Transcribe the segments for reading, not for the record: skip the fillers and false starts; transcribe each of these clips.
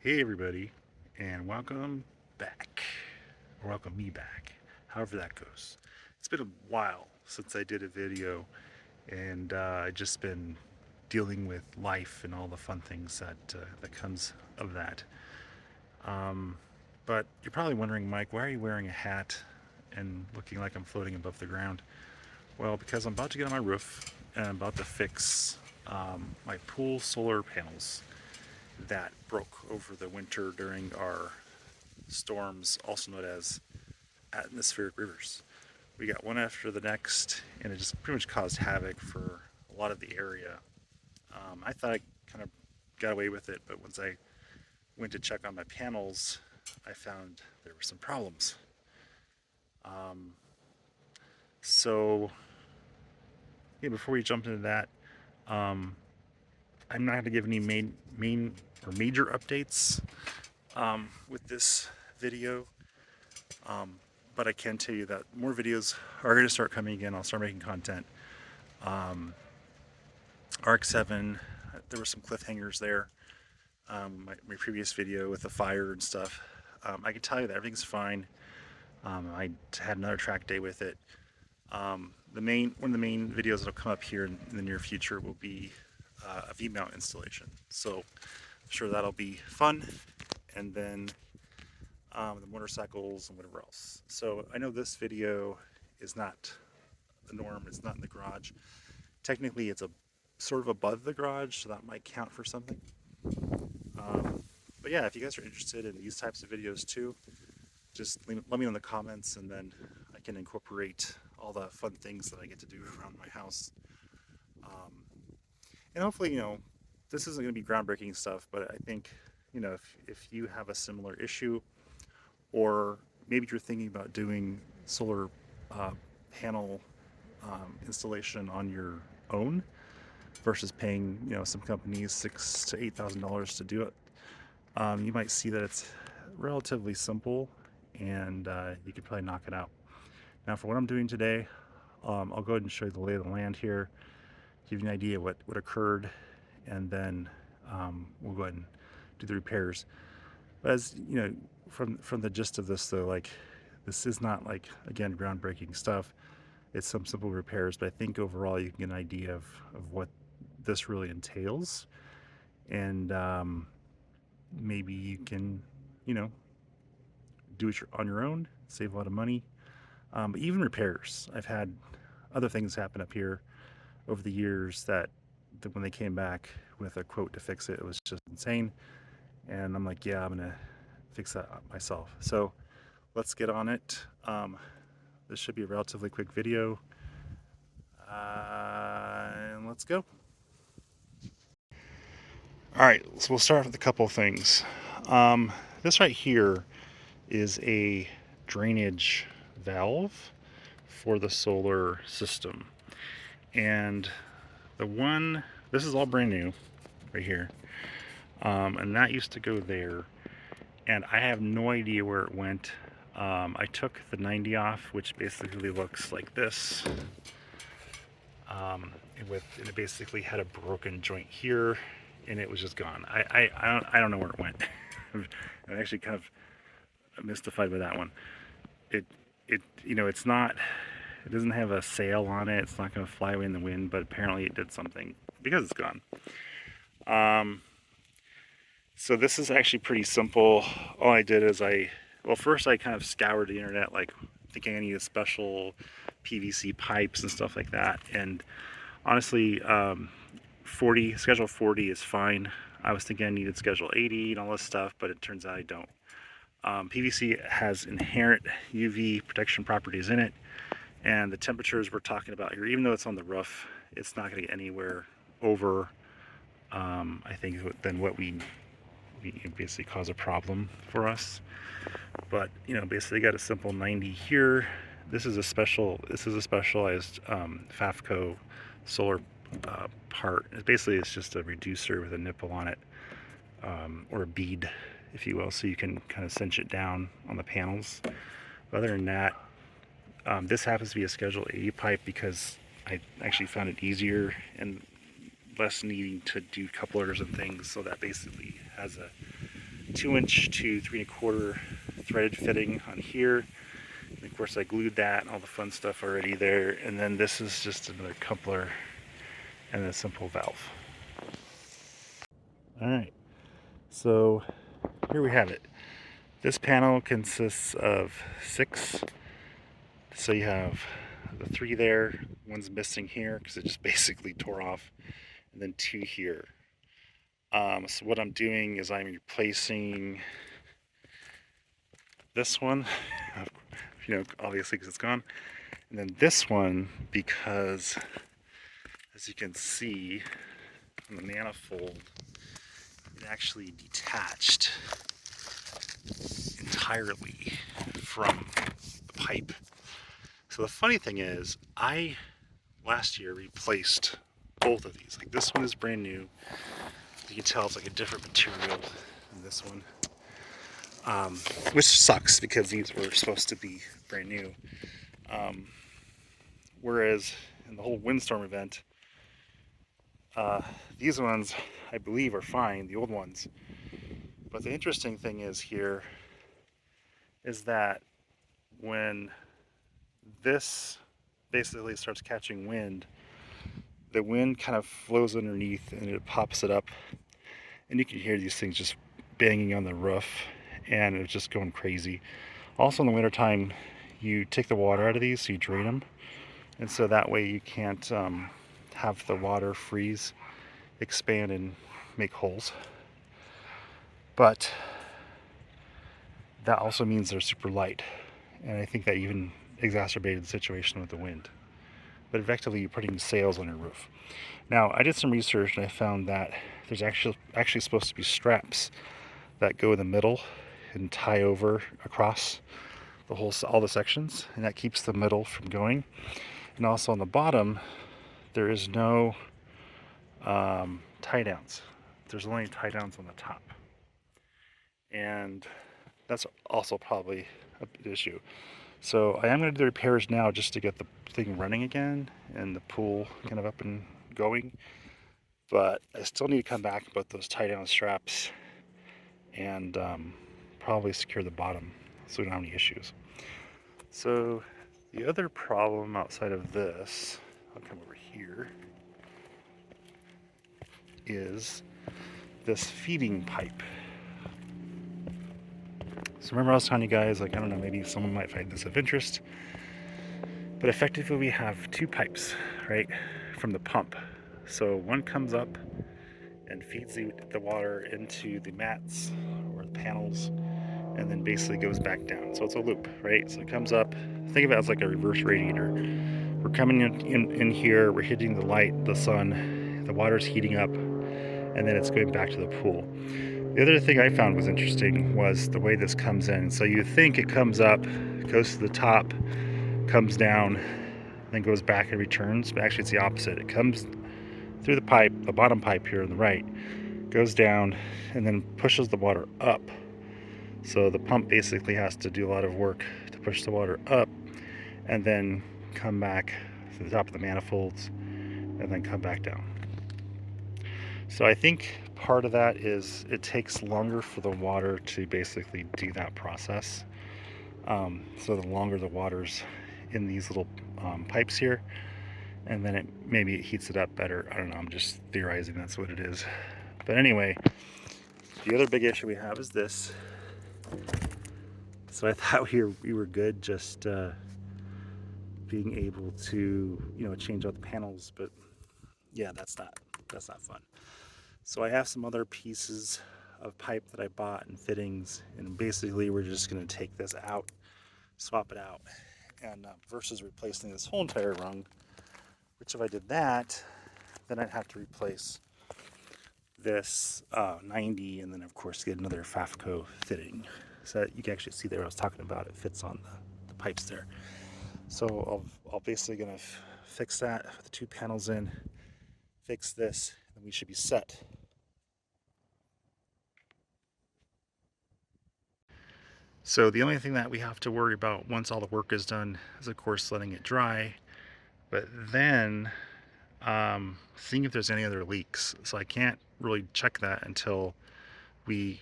Hey everybody, and welcome back, or welcome me back, however that goes. It's been a while since I did a video, and I just been dealing with life and all the fun things that comes of that. Um, but you're probably wondering, Mike, why are you wearing a hat and looking like I'm floating above the ground? Well, because I'm about to get on my roof and I'm about to fix my pool solar panels that broke over the winter during our storms, also known as atmospheric rivers. We got one after the next, and it just pretty much caused havoc for a lot of the area. I thought I kind of got away with it, but once I went to check on my panels, I found there were some problems. Um, so, yeah, before we jump into that, um, I'm not going to give any main or major updates with this video. Um, but I can tell you that more videos are going to start coming again. I'll start making content. Um, Arc 7, there were some cliffhangers there. My previous video with the fire and stuff. I can tell you that everything's fine. I had another track day with it. One of the main videos that'll come up here in the near future will be a V-mount installation. So I'm sure that'll be fun. And then the motorcycles and whatever else. So I know this video is not the norm. It's not in the garage. Technically, it's a sort of above the garage, so that might count for something. But yeah, if you guys are interested in these types of videos too, just let me know in the comments, and then I can incorporate all the fun things that I get to do around my house. Um, and hopefully, this isn't going to be groundbreaking stuff, but I think, if you have a similar issue, or maybe you're thinking about doing solar uh, panel installation on your own versus paying some companies $6,000 to $8,000 to do it, you might see that it's relatively simple, and you could probably knock it out. Now, for what I'm doing today, I'll go ahead and show you the lay of the land here, give you an idea what occurred, and then we'll go ahead and do the repairs. But as you know, from the gist of this, though, like, this is not, like, again, groundbreaking stuff. It's some simple repairs, but I think overall you can get an idea of what this really entails, and maybe you can, you know, do it on your own, save a lot of money. But even repairs, I've had other things happen up here over the years that when they came back with a quote to fix it, it was just insane. And I'm like, yeah, I'm gonna fix that myself. So let's get on it. This should be a relatively quick video, and let's go. All right, so we'll start with a couple of things. This right here is a drainage valve for the solar system. And this is all brand new right here. And that used to go there. And I have no idea where it went. I took the 90 off, which basically looks like this. It basically had a broken joint here, and it was just gone. I don't know where it went. I'm actually kind of mystified by that one. It it's not. It doesn't have a sail on it. It's not going to fly away in the wind, but apparently it did something because it's gone. So this is actually pretty simple. All I did is first I kind of scoured the internet, like thinking I needed special PVC pipes and stuff like that. And honestly, schedule 40 is fine. I was thinking I needed schedule 80 and all this stuff, but it turns out I don't. PVC has inherent UV protection properties in it, and the temperatures we're talking about here, even though it's on the roof, it's not going to get anywhere over, I think, than what we basically cause a problem for us. But basically got a simple 90 here. This is a specialized FAFCO solar part. It's just a reducer with a nipple on it, or a bead, if you will, so you can kind of cinch it down on the panels. But other than that, this happens to be a Schedule 80 pipe because I actually found it easier and less needing to do couplers and things. So that basically has a 2" to 3¼ threaded fitting on here. And of course I glued that and all the fun stuff already there. And then this is just another coupler and a simple valve. Alright, so here we have it. This panel consists of 6. So you have the 3 there, one's missing here because it just basically tore off, and then 2 here. So what I'm doing is I'm replacing this one, obviously because it's gone, and then this one because, as you can see on the manifold, it actually detached entirely from the pipe. So the funny thing is, I last year replaced both of these. Like, this one is brand new. You can tell it's like a different material than this one, which sucks because these were supposed to be brand new. Whereas in the whole windstorm event, these ones I believe are fine, the old ones. But the interesting thing is here is that when this basically starts catching wind, the wind kind of flows underneath and it pops it up, and you can hear these things just banging on the roof, and it's just going crazy. Also in the wintertime, you take the water out of these, so you drain them, and so that way you can't have the water freeze, expand, and make holes. But that also means they're super light, and I think that even exacerbated the situation with the wind. But effectively, you're putting sails on your roof. Now, I did some research and I found that there's actually supposed to be straps that go in the middle and tie over across all the sections, and that keeps the middle from going. And also on the bottom, there is no tie downs. There's only tie downs on the top, and that's also probably an issue. So I am going to do the repairs now just to get the thing running again and the pool kind of up and going. But I still need to come back and put those tie down straps and probably secure the bottom so we don't have any issues. So the other problem outside of this, I'll come over here, is this feeding pipe. So remember I was telling you guys, like, I don't know, maybe someone might find this of interest, but effectively we have 2 pipes, right, from the pump. So one comes up and feeds the water into the mats or the panels, and then basically goes back down. So it's a loop, right? So it comes up, think of it as like a reverse radiator. We're coming in here, we're hitting the light, the sun, the water's heating up, and then it's going back to the pool. The other thing I found was interesting was the way this comes in. So you think it comes up, goes to the top, comes down, then goes back and returns, but actually it's the opposite. It comes through the pipe, the bottom pipe here on the right, goes down, and then pushes the water up. So the pump basically has to do a lot of work to push the water up, and then come back to the top of the manifolds, and then come back down. So I think part of that is it takes longer for the water to basically do that process. So the longer the water's in these little pipes here, and then maybe it heats it up better. I don't know, I'm just theorizing that's what it is. But anyway, the other big issue we have is this. So I thought we were good just being able to change out the panels, but yeah, that's not fun. So I have some other pieces of pipe that I bought and fittings, and basically we're just going to take this out, swap it out, and versus replacing this whole entire rung, which if I did that, then I'd have to replace this 90, and then of course get another FAFCO fitting. So you can actually see there what I was talking about, it fits on the pipes there. So I'll basically gonna fix that with the 2 panels in, fix this, and we should be set. So the only thing that we have to worry about once all the work is done is of course letting it dry, but then seeing if there's any other leaks. So I can't really check that until we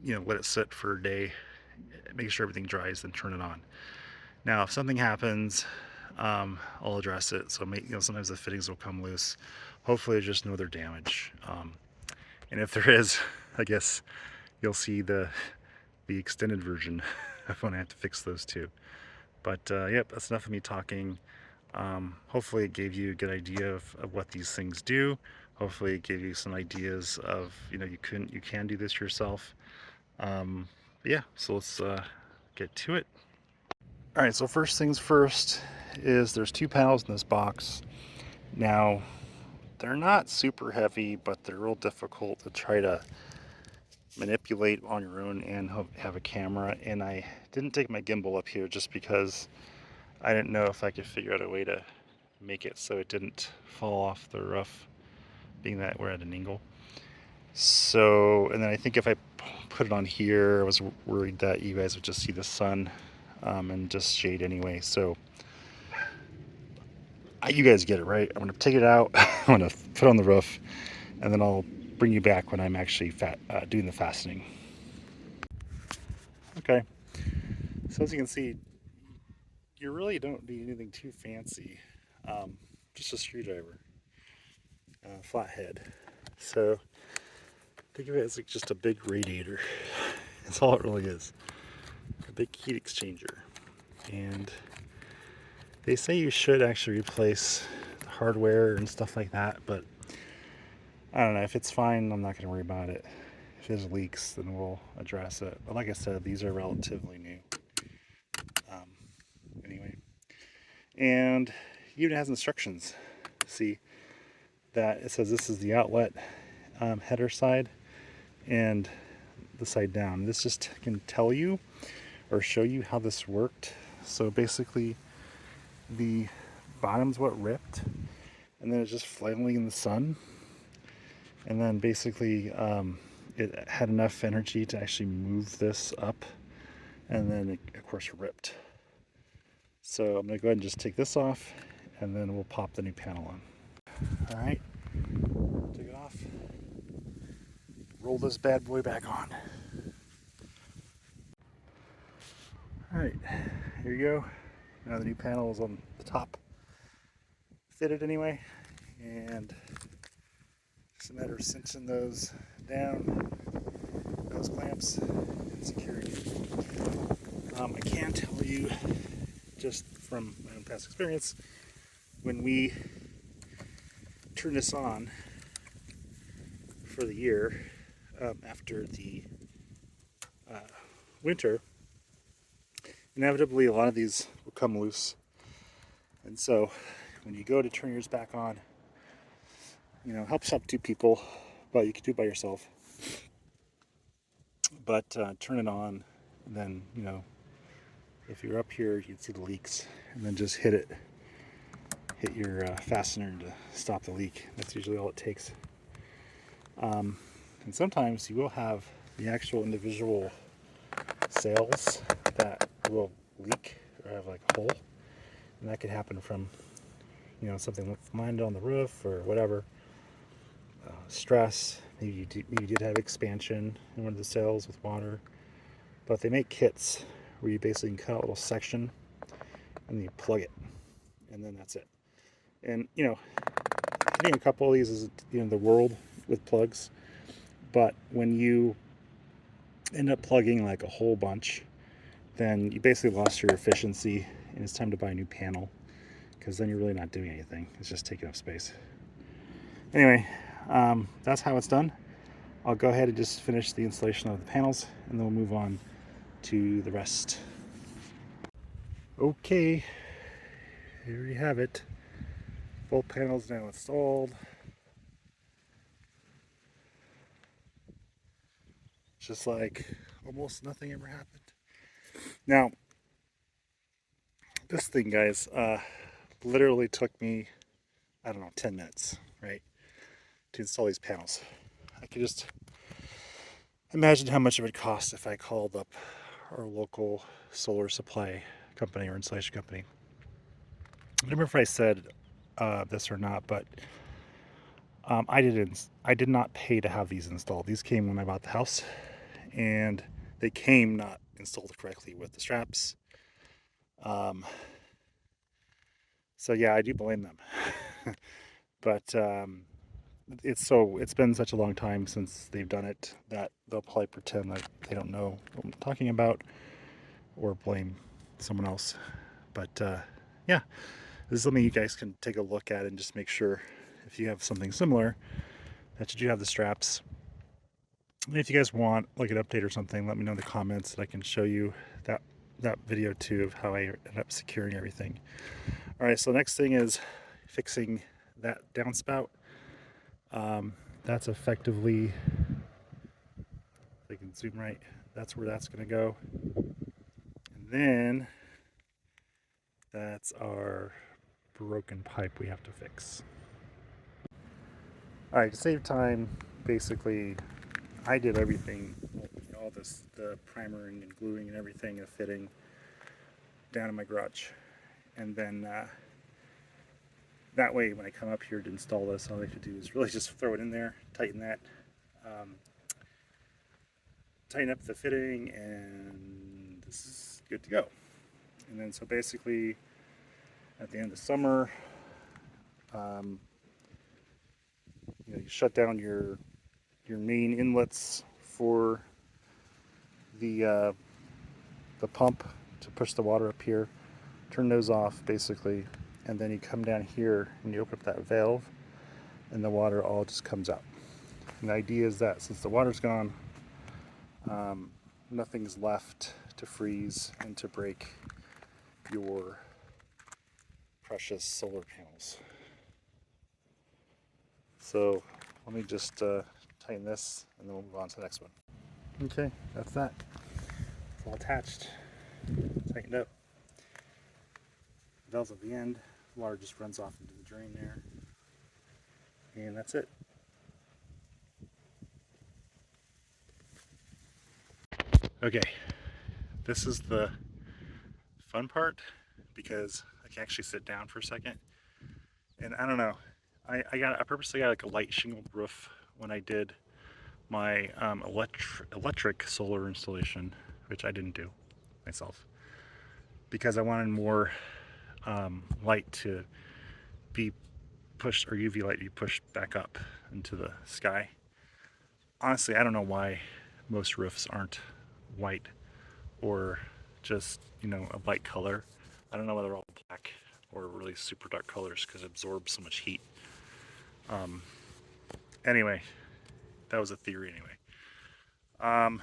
let it sit for a day, make sure everything dries, then turn it on. Now, if something happens, I'll address it. So, sometimes the fittings will come loose. Hopefully, there's just no other damage. And if there is, I guess you'll see the extended version of when I have to fix those too. But yep, that's enough of me talking. Hopefully, it gave you a good idea of what these things do. Hopefully, it gave you some ideas of you can do this yourself. Yeah, so let's get to it. All right, so first things first is there's 2 panels in this box. Now, they're not super heavy, but they're real difficult to try to manipulate on your own and have a camera. And I didn't take my gimbal up here just because I didn't know if I could figure out a way to make it so it didn't fall off the roof, being that we're at an angle. So, and then I think if I put it on here, I was worried that you guys would just see the sun and just shade anyway. So you guys get it, right? I'm going to take it out, I'm going to put it on the roof, and then I'll bring you back when I'm actually doing the fastening. Okay, so as you can see, you really don't need anything too fancy. Just a screwdriver, flathead. So think of it as like just a big radiator. That's all it really is. A big heat exchanger. And they say you should actually replace the hardware and stuff like that, but I don't know. If it's fine, I'm not going to worry about it. If there's leaks, then we'll address it. But like I said, these are relatively new. Anyway. And even has instructions. See that it says this is the outlet header side and the side down. This just can tell you or show you how this worked. So basically the bottom's what ripped, and then it's just flailing in the sun, and then basically it had enough energy to actually move this up, and then it of course ripped. So I'm going to go ahead and just take this off, and then we'll pop the new panel on. All right, take it off, roll this bad boy back on. All right, here you go. Now the new panel is on the top, fitted anyway, and just a matter of cinching those down, those clamps, and security. I can tell you, just from my own past experience, when we turn this on for the year, after the winter, inevitably a lot of these will come loose. And so when you go to turn yours back on, it helps out 2 people, but you can do it by yourself. But turn it on, and then, if you're up here, you'd see the leaks, and then just hit your fastener to stop the leak. That's usually all it takes. And sometimes you will have the actual individual sails that will leak or have like a hole, and that could happen from something landed on the roof or whatever, stress. Maybe you did have expansion in one of the sails with water. But they make kits where you basically can cut out a little section and then you plug it, and then that's it. And I think a couple of these is the world with plugs, but when you end up plugging like a whole bunch, then you basically lost your efficiency, and it's time to buy a new panel, because then you're really not doing anything. It's just taking up space. Anyway, that's how it's done. I'll go ahead and just finish the installation of the panels, and then we'll move on to the rest. Okay, here you have it. Both panels now installed. Just like almost nothing ever happened. Now, this thing, guys, literally took me, 10 minutes, right, to install these panels. I could just imagine how much it would cost if I called up our local solar supply company or installation company. I don't remember if I said this or not, but I did not pay to have these installed. These came when I bought the house, and they came not installed correctly with the straps. So yeah, I do blame them. But it's been such a long time since they've done it that they'll probably pretend like they don't know what I'm talking about or blame someone else. But yeah, this is something you guys can take a look at and just make sure if you have something similar that you do have the straps. And if you guys want like an update or something, let me know in the comments that I can show you that video too of how I ended up securing everything. All right, so next thing is fixing that downspout. That's effectively, if I can zoom right, that's where that's going to go. And then that's our broken pipe we have to fix. All right, to save time, basically, I did everything, all this, the primering and gluing and everything, and fitting down in my garage. And then that way, when I come up here to install this, all I have to do is really just throw it in there, tighten that, tighten up the fitting, and this is good to go. And then so basically, at the end of the summer, you shut down your main inlets for the pump to push the water up here. Turn those off basically, and then you come down here and you open up that valve, and the water all just comes out. And the idea is that since the water's gone, nothing's left to freeze and to break your precious solar panels. So let me just tighten this and then we'll move on to the next one. Okay, that's that. It's all attached, tightened up. Valves at the end, water just runs off into the drain there. And that's it. Okay, this is the fun part because I can actually sit down for a second. And I don't know, I purposely got like a light shingled roof when I did my electric solar installation, which I didn't do myself, because I wanted more light to be pushed, or UV light to be pushed back up into the sky. Honestly, I don't know why most roofs aren't white or just, a light color. I don't know whether they're all black or really super dark colors because it absorbs so much heat. Anyway, that was a theory anyway. I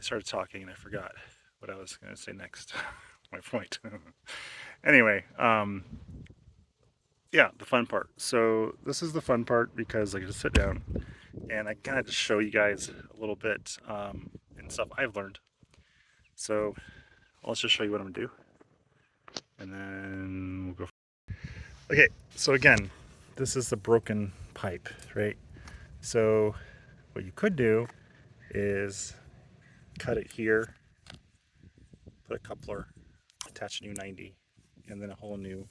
started talking and I forgot what I was going to say next. My point. Anyway, yeah, the fun part. So this is the fun part because I can just sit down and I kind of just show you guys a little bit and stuff I've learned. So let's just show you what I'm gonna do, and then we'll go. Okay, so again, this is the broken pipe, right? So what you could do is cut it here, put a coupler, attach a new 90, and then a whole new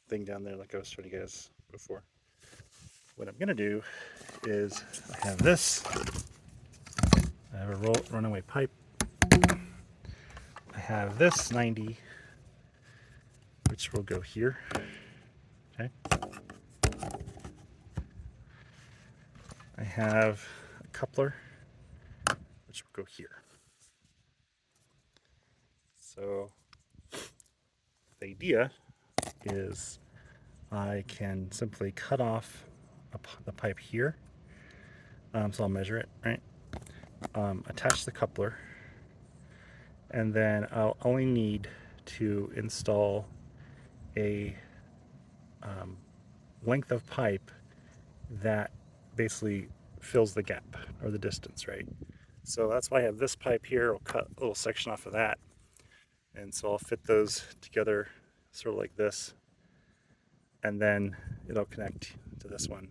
thing down there like I was showing you guys before. What I'm gonna do is I have this. I have a runaway pipe. I have this 90, which will go here. Okay. I have a coupler, which will go here. So the idea is I can simply cut off the pipe here. So I'll measure it, right? Attach the coupler, and then I'll only need to install a length of pipe that basically fills the gap or the distance, right? So that's why I have this pipe here. I'll cut a little section off of that, and so I'll fit those together sort of like this, and then it'll connect to this one.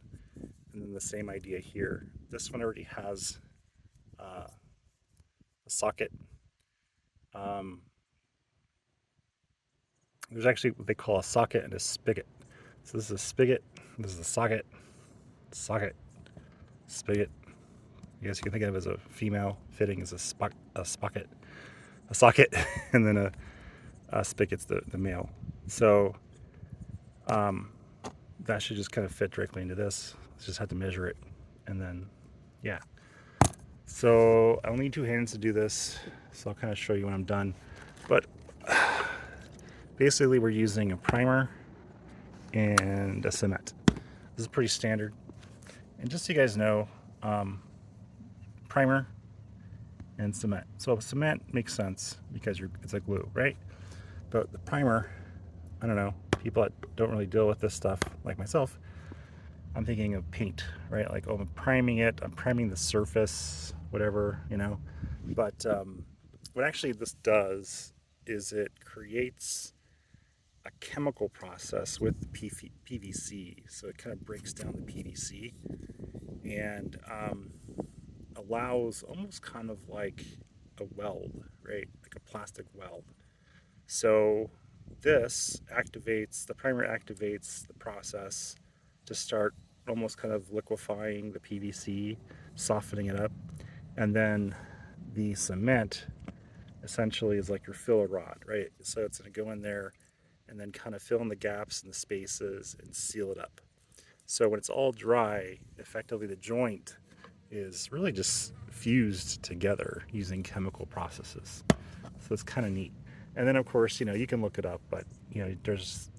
And then the same idea here. This one already has a socket. There's actually what they call a socket and a spigot. So this is a spigot, this is a socket, socket, spigot, I guess you can think of it as a female fitting as a socket, and then a spigot's the male. So that should just kind of fit directly into this. Just have to measure it, and then yeah. So I'll need 2 hands to do this, so I'll kind of show you when I'm done. But basically we're using a primer and a cement. This is pretty standard. And just so you guys know, primer and cement. So cement makes sense because it's a glue, right? But the primer, I don't know, people that don't really deal with this stuff like myself, I'm thinking of paint, right? Like, oh, I'm priming it, I'm priming the surface, whatever, you know. But what actually this does is it creates a chemical process with PVC. So it kind of breaks down the PVC and allows almost kind of like a weld, right? Like a plastic weld. So this activates, the primer activates the process to start almost kind of liquefying the PVC, softening it up. And then the cement essentially is like your filler rod, right? So it's going to go in there and then kind of fill in the gaps and the spaces and seal it up. So when it's all dry, effectively the joint is really just fused together using chemical processes. So it's kind of neat. And then of course, you know, you can look it up, but you know, there's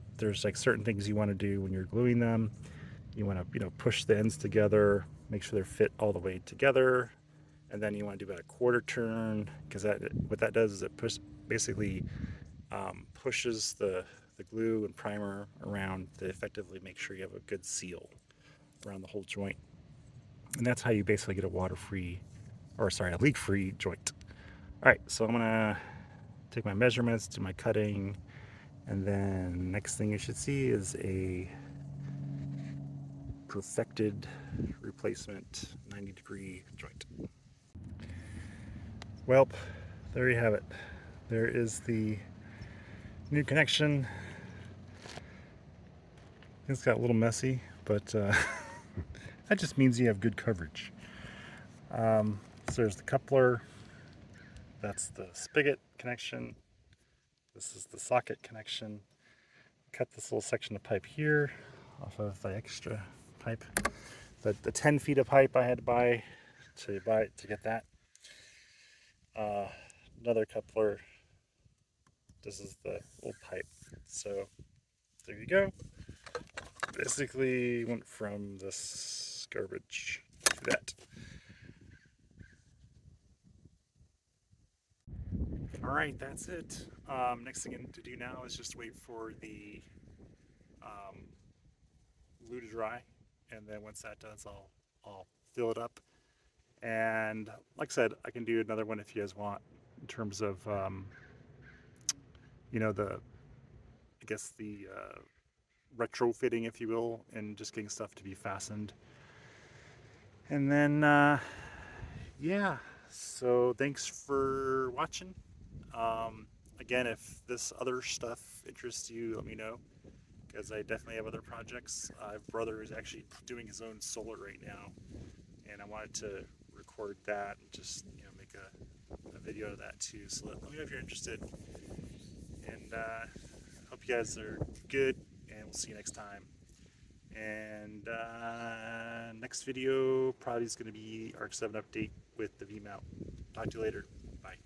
like certain things you want to do when you're gluing them. You want to, you know, push the ends together, make sure they're fit all the way together. And then you want to do about a quarter turn, because what that does is it basically pushes the glue and primer around to effectively make sure you have a good seal around the whole joint. And that's how you basically get a a leak-free joint. All right, so I'm gonna take my measurements, do my cutting, and then next thing you should see is a perfected replacement 90-degree joint. Well, there you have it. There is the new connection. It's got a little messy, but that just means you have good coverage. So there's the coupler. That's the spigot connection. This is the socket connection. Cut this little section of pipe here off of the extra pipe. The 10 feet of pipe I had to buy to get that. Another coupler. This is the old pipe. So there you go. Basically went from this garbage to that. All right, that's it. Next thing to do now is just wait for the glue to dry, and then once that does, I'll fill it up. And like I said, I can do another one if you guys want, in terms of you know, I guess the retrofitting, if you will, and just getting stuff to be fastened. And then yeah, so thanks for watching. Again, if this other stuff interests you, let me know, because I definitely have other projects. My brother is actually doing his own solar right now, and I wanted to record that and just, you know, make a video of that too. So let me know if you're interested, and hope you guys are good, and we'll see you next time. And next video probably is going to be ARC 7 update with the V mount. Talk to you later. Bye.